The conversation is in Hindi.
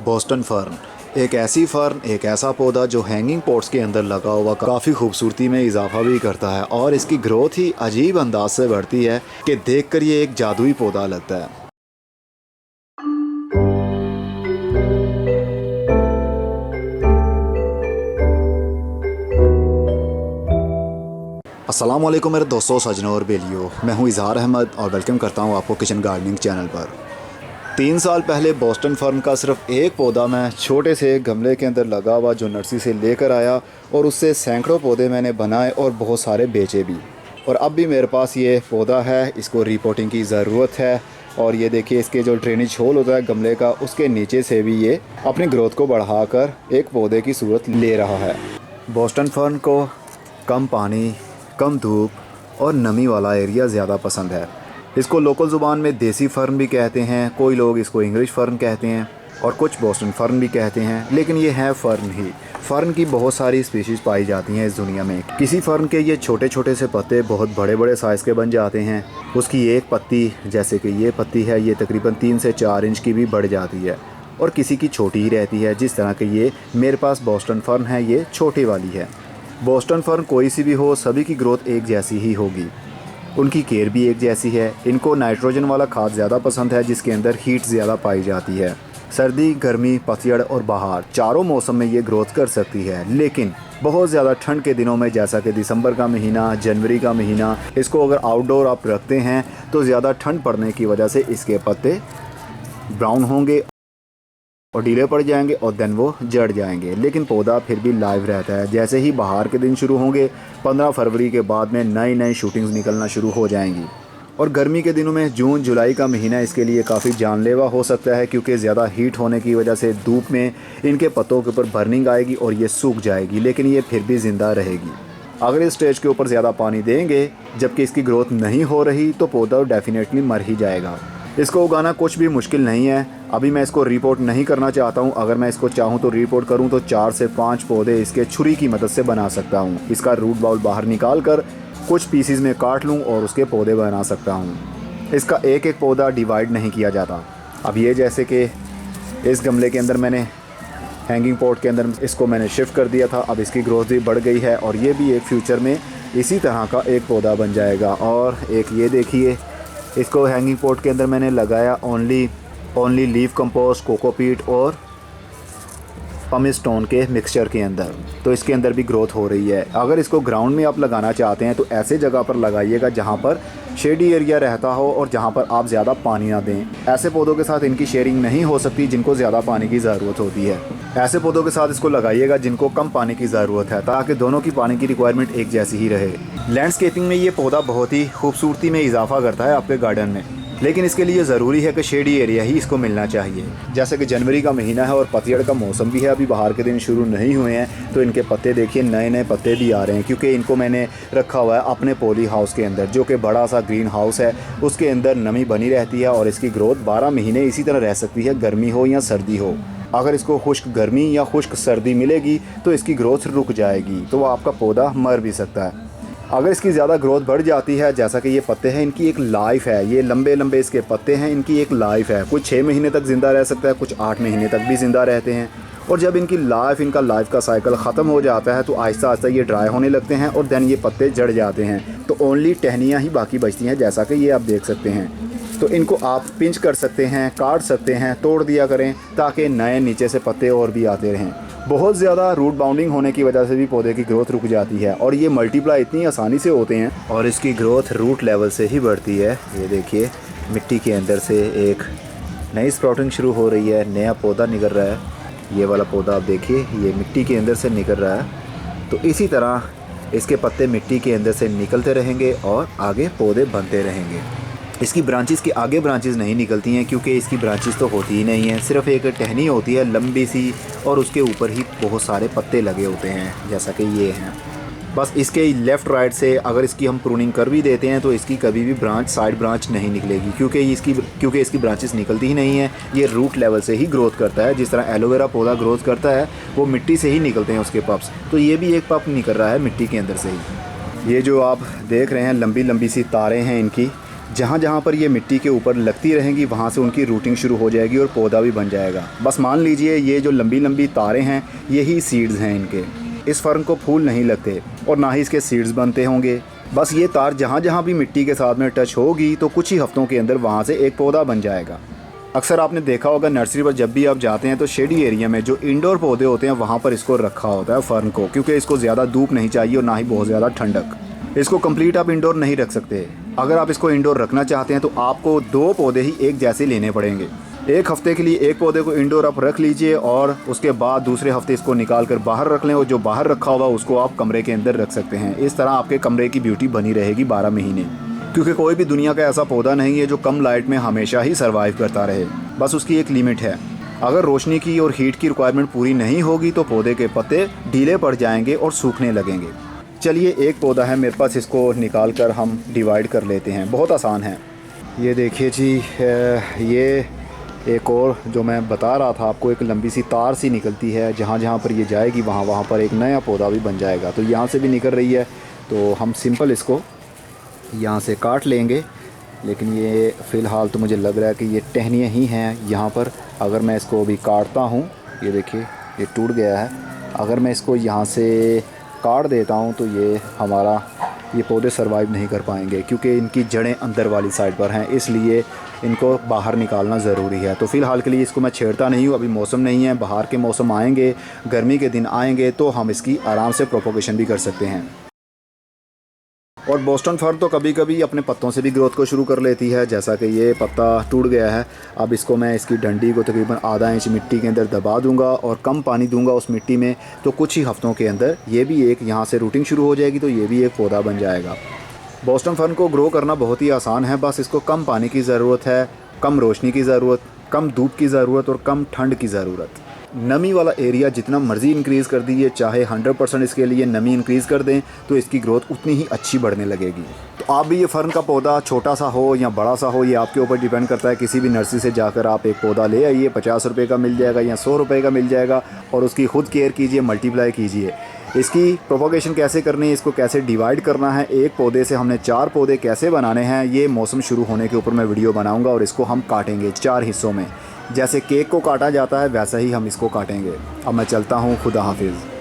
बोस्टन फर्न एक ऐसी फर्न, एक ऐसा पौधा जो हैंगिंग पॉट्स के अंदर लगा हुआ काफ़ी खूबसूरती में इजाफा भी करता है और इसकी ग्रोथ ही अजीब अंदाज से बढ़ती है कि देखकर ये एक जादुई पौधा लगता है। अस्सलाम वालेकुम मेरे दोस्तों, सजनों और बेलियों, मैं हूँ इज़हार अहमद और वेलकम करता हूँ आपको किचन गार्डनिंग चैनल पर। 3 साल पहले बोस्टन फर्न का सिर्फ एक पौधा मैं छोटे से गमले के अंदर लगा हुआ जो नर्सरी से लेकर आया और उससे सैकड़ों पौधे मैंने बनाए और बहुत सारे बेचे भी। और अब भी मेरे पास ये पौधा है, इसको रिपोर्टिंग की ज़रूरत है। और ये देखिए, इसके जो ड्रेनेज होल होता है गमले का, उसके नीचे से भी ये अपनी ग्रोथ को बढ़ाकर एक पौधे की सूरत ले रहा है। बोस्टन फर्न को कम पानी, कम धूप और नमी वाला एरिया ज़्यादा पसंद है। इसको लोकल ज़ुबान में देसी फर्न भी कहते हैं, कोई लोग इसको इंग्लिश फर्न कहते हैं और कुछ बोस्टन फर्न भी कहते हैं, लेकिन ये है फर्न ही। फर्न की बहुत सारी स्पीशीज़ पाई जाती हैं इस दुनिया में। किसी फर्न के ये छोटे छोटे से पत्ते बहुत बड़े बड़े साइज़ के बन जाते हैं। उसकी एक पत्ती, जैसे कि ये पत्ती है, ये तकरीबन 3 से 4 इंच की भी बढ़ जाती है और किसी की छोटी ही रहती है। जिस तरह के ये मेरे पास बोस्टन फर्न है, ये छोटी वाली है। बोस्टन फर्न कोई सी भी हो, सभी की ग्रोथ एक जैसी ही होगी, उनकी केयर भी एक जैसी है। इनको नाइट्रोजन वाला खाद ज़्यादा पसंद है जिसके अंदर हीट ज़्यादा पाई जाती है। सर्दी, गर्मी, पतझड़ और बहार चारों मौसम में ये ग्रोथ कर सकती है, लेकिन बहुत ज़्यादा ठंड के दिनों में, जैसा कि दिसंबर का महीना, जनवरी का महीना, इसको अगर आउटडोर आप रखते हैं तो ज़्यादा ठंड पड़ने की वजह से इसके पत्ते ब्राउन होंगे और ढीले पड़ जाएंगे और देन वो जड़ जाएंगे। लेकिन पौधा फिर भी लाइव रहता है। जैसे ही बाहर के दिन शुरू होंगे, 15 फरवरी के बाद में नई नई शूटिंग्स निकलना शुरू हो जाएंगी। और गर्मी के दिनों में जून जुलाई का महीना इसके लिए काफ़ी जानलेवा हो सकता है, क्योंकि ज़्यादा हीट होने की वजह से धूप में इनके पत्तों के ऊपर बर्निंग आएगी और ये सूख जाएगी, लेकिन ये फिर भी ज़िंदा रहेगी। अगर इस स्टेज के ऊपर ज़्यादा पानी देंगे जबकि इसकी ग्रोथ नहीं हो रही तो पौधा डेफिनेटली मर ही जाएगा। इसको उगाना कुछ भी मुश्किल नहीं है। अभी मैं इसको रिपोर्ट नहीं करना चाहता हूँ। अगर मैं इसको चाहूँ तो रिपोर्ट करूँ तो 4 से 5 पौधे इसके छुरी की मदद से बना सकता हूँ। इसका रूट बाउल बाहर निकाल कर कुछ पीसीज में काट लूँ और उसके पौधे बना सकता हूँ। इसका एक एक पौधा डिवाइड नहीं किया जाता। अब ये जैसे कि इस गमले के अंदर मैंने हैंगिंग पॉट के अंदर इसको मैंने शिफ्ट कर दिया था। अब इसकी ग्रोथ भी बढ़ गई है और ये भी एक फ्यूचर में इसी तरह का एक पौधा बन जाएगा। और एक ये देखिए, इसको हैंगिंग पॉट के अंदर मैंने लगाया ओनली लीफ कंपोस्ट, कोकोपीट और पमिस स्टोन के मिक्सचर के अंदर, तो इसके अंदर भी ग्रोथ हो रही है। अगर इसको ग्राउंड में आप लगाना चाहते हैं तो ऐसे जगह पर लगाइएगा जहां पर शेडी एरिया रहता हो और जहां पर आप ज़्यादा पानी ना दें। ऐसे पौधों के साथ इनकी शेयरिंग नहीं हो सकती जिनको ज़्यादा पानी की ज़रूरत होती है। ऐसे पौधों के साथ इसको लगाइएगा जिनको कम पानी की ज़रूरत है, ताकि दोनों की पानी की रिक्वायरमेंट एक जैसी ही रहे। लैंडस्केपिंग में ये पौधा बहुत ही खूबसूरती में इजाफा करता है आपके गार्डन में, लेकिन इसके लिए ज़रूरी है कि शेडी एरिया ही इसको मिलना चाहिए। जैसे कि जनवरी का महीना है और पतझड़ का मौसम भी है, अभी बाहर के दिन शुरू नहीं हुए हैं, तो इनके पत्ते देखिए, नए नए पत्ते भी आ रहे हैं, क्योंकि इनको मैंने रखा हुआ है अपने पॉली हाउस के अंदर, जो कि बड़ा सा ग्रीन हाउस है। उसके अंदर नमी बनी रहती है और इसकी ग्रोथ 12 महीने इसी तरह रह सकती है, गर्मी हो या सर्दी हो। अगर इसको खुश्क गर्मी या खुश्क सर्दी मिलेगी तो इसकी ग्रोथ रुक जाएगी, तो आपका पौधा मर भी सकता है। अगर इसकी ज़्यादा ग्रोथ बढ़ जाती है, जैसा कि ये पत्ते हैं, इनकी एक लाइफ है। ये लंबे लंबे इसके पत्ते हैं, इनकी एक लाइफ है। कुछ 6 महीने तक ज़िंदा रह सकता है, कुछ 8 महीने तक भी ज़िंदा रहते हैं। और जब इनका लाइफ का साइकिल ख़त्म हो जाता है तो आहिस्ता आहिस्ता ये ड्राई होने लगते हैं और देन ये पत्ते जड़ जाते हैं, तो ओनली टहनियाँ ही बाकी बचती हैं, जैसा कि ये आप देख सकते हैं। तो इनको आप पिंच कर सकते हैं, काट सकते हैं, तोड़ दिया करें, ताकि नए नीचे से पत्ते और भी आते रहें। बहुत ज़्यादा रूट बाउंडिंग होने की वजह से भी पौधे की ग्रोथ रुक जाती है और ये मल्टीप्लाई इतनी आसानी से होते हैं और इसकी ग्रोथ रूट लेवल से ही बढ़ती है। ये देखिए, मिट्टी के अंदर से एक नई स्प्राउटिंग शुरू हो रही है, नया पौधा निकल रहा है। ये वाला पौधा आप देखिए, ये मिट्टी के अंदर से निकल रहा है। तो इसी तरह इसके पत्ते मिट्टी के अंदर से निकलते रहेंगे और आगे पौधे बनते रहेंगे। इसकी ब्रांचेस के आगे ब्रांचेस नहीं निकलती हैं, क्योंकि इसकी ब्रांचेस तो होती ही नहीं है, सिर्फ एक टहनी होती है लंबी सी और उसके ऊपर ही बहुत सारे पत्ते लगे होते हैं, जैसा कि ये हैं। बस इसके लेफ़्ट राइट से अगर इसकी हम प्रूनिंग कर भी देते हैं तो इसकी कभी भी साइड ब्रांच नहीं निकलेगी, क्योंकि इसकी ब्रांचेस निकलती ही नहीं है। ये रूट लेवल से ही ग्रोथ करता है। जिस तरह एलोवेरा पौधा ग्रोथ करता है, वो मिट्टी से ही निकलते हैं उसके पप्स, तो ये भी एक पप निकल रहा है मिट्टी के अंदर से ही। ये जो आप देख रहे हैं लंबी लंबी सी तारें हैं इनकी, जहाँ जहाँ पर ये मिट्टी के ऊपर लगती रहेंगी वहाँ से उनकी रूटिंग शुरू हो जाएगी और पौधा भी बन जाएगा। बस मान लीजिए ये जो लंबी लंबी तारें हैं यही सीड्स हैं इनके। इस फर्न को फूल नहीं लगते और ना ही इसके सीड्स बनते होंगे। बस ये तार जहाँ जहाँ भी मिट्टी के साथ में टच होगी तो कुछ ही हफ्तों के अंदर वहाँ से एक पौधा बन जाएगा। अक्सर आपने देखा होगा नर्सरी पर जब भी आप जाते हैं तो शेडी एरिया में जो इंडोर पौधे होते हैं वहाँ पर इसको रखा होता है फर्न को, क्योंकि इसको ज़्यादा धूप नहीं चाहिए और ना ही बहुत ज़्यादा ठंडक। इसको कंप्लीट आप इंडोर नहीं रख सकते। अगर आप इसको इंडोर रखना चाहते हैं तो आपको 2 पौधे ही एक जैसे लेने पड़ेंगे। एक हफ्ते के लिए एक पौधे को इंडोर आप रख लीजिए और उसके बाद दूसरे हफ्ते इसको निकाल कर बाहर रख लें और जो बाहर रखा होगा उसको आप कमरे के अंदर रख सकते हैं। इस तरह आपके कमरे की ब्यूटी बनी रहेगी 12 महीने, क्योंकि कोई भी दुनिया का ऐसा पौधा नहीं है जो कम लाइट में हमेशा ही सर्वाइव करता रहे। बस उसकी एक लिमिट है। अगर रोशनी की और हीट की रिक्वायरमेंट पूरी नहीं होगी तो पौधे के पत्ते ढीले पड़ जाएंगे और सूखने लगेंगे। चलिए एक पौधा है मेरे पास, इसको निकाल कर हम डिवाइड कर लेते हैं। बहुत आसान है। ये देखिए जी, ये एक और जो मैं बता रहा था आपको, एक लंबी सी तार सी निकलती है। जहाँ जहाँ पर ये जाएगी वहाँ वहाँ पर एक नया पौधा भी बन जाएगा। तो यहाँ से भी निकल रही है तो हम सिंपल इसको यहाँ से काट लेंगे। लेकिन ये फ़िलहाल तो मुझे लग रहा है कि ये टहनियाँ ही हैं यहाँ पर। अगर मैं इसको अभी काटता हूँ, ये देखिए ये टूट गया है। अगर मैं इसको यहाँ से काट देता हूँ तो ये पौधे सरवाइव नहीं कर पाएंगे, क्योंकि इनकी जड़ें अंदर वाली साइड पर हैं, इसलिए इनको बाहर निकालना ज़रूरी है। तो फ़िलहाल के लिए इसको मैं छेड़ता नहीं हूँ। अभी मौसम नहीं है, बाहर के मौसम आएंगे, गर्मी के दिन आएंगे तो हम इसकी आराम से प्रोपोगेशन भी कर सकते हैं। और बोस्टन फर्न तो कभी कभी अपने पत्तों से भी ग्रोथ को शुरू कर लेती है। जैसा कि ये पत्ता टूट गया है, अब इसको मैं इसकी डंडी को तकरीबन आधा इंच मिट्टी के अंदर दबा दूंगा और कम पानी दूंगा उस मिट्टी में, तो कुछ ही हफ्तों के अंदर ये भी एक यहाँ से रूटिंग शुरू हो जाएगी, तो ये भी एक पौधा बन जाएगा। बोस्टन फर्न को ग्रो करना बहुत ही आसान है। बस इसको कम पानी की ज़रूरत है, कम रोशनी की ज़रूरत, कम धूप की ज़रूरत और कम ठंड की ज़रूरत। नमी वाला एरिया जितना मर्ज़ी इंक्रीज़ कर दीजिए, चाहे 100% इसके लिए नमी इंक्रीज़ कर दें तो इसकी ग्रोथ उतनी ही अच्छी बढ़ने लगेगी। तो आप भी ये फ़र्न का पौधा छोटा सा हो या बड़ा सा हो, ये आपके ऊपर डिपेंड करता है। किसी भी नर्सरी से जाकर आप एक पौधा ले आइए, 50 रुपये का मिल जाएगा या 100 रुपये का मिल जाएगा, और उसकी खुद केयर कीजिए, मल्टीप्लाई कीजिए। इसकी प्रोपोगेशन कैसे करनी है, इसको कैसे डिवाइड करना है, एक पौधे से हमने 4 पौधे कैसे बनाने हैं, ये मौसम शुरू होने के ऊपर मैं वीडियो बनाऊंगा। और इसको हम काटेंगे 4 हिस्सों में। जैसे केक को काटा जाता है वैसा ही हम इसको काटेंगे। अब मैं चलता हूँ, खुदा हाफिज़।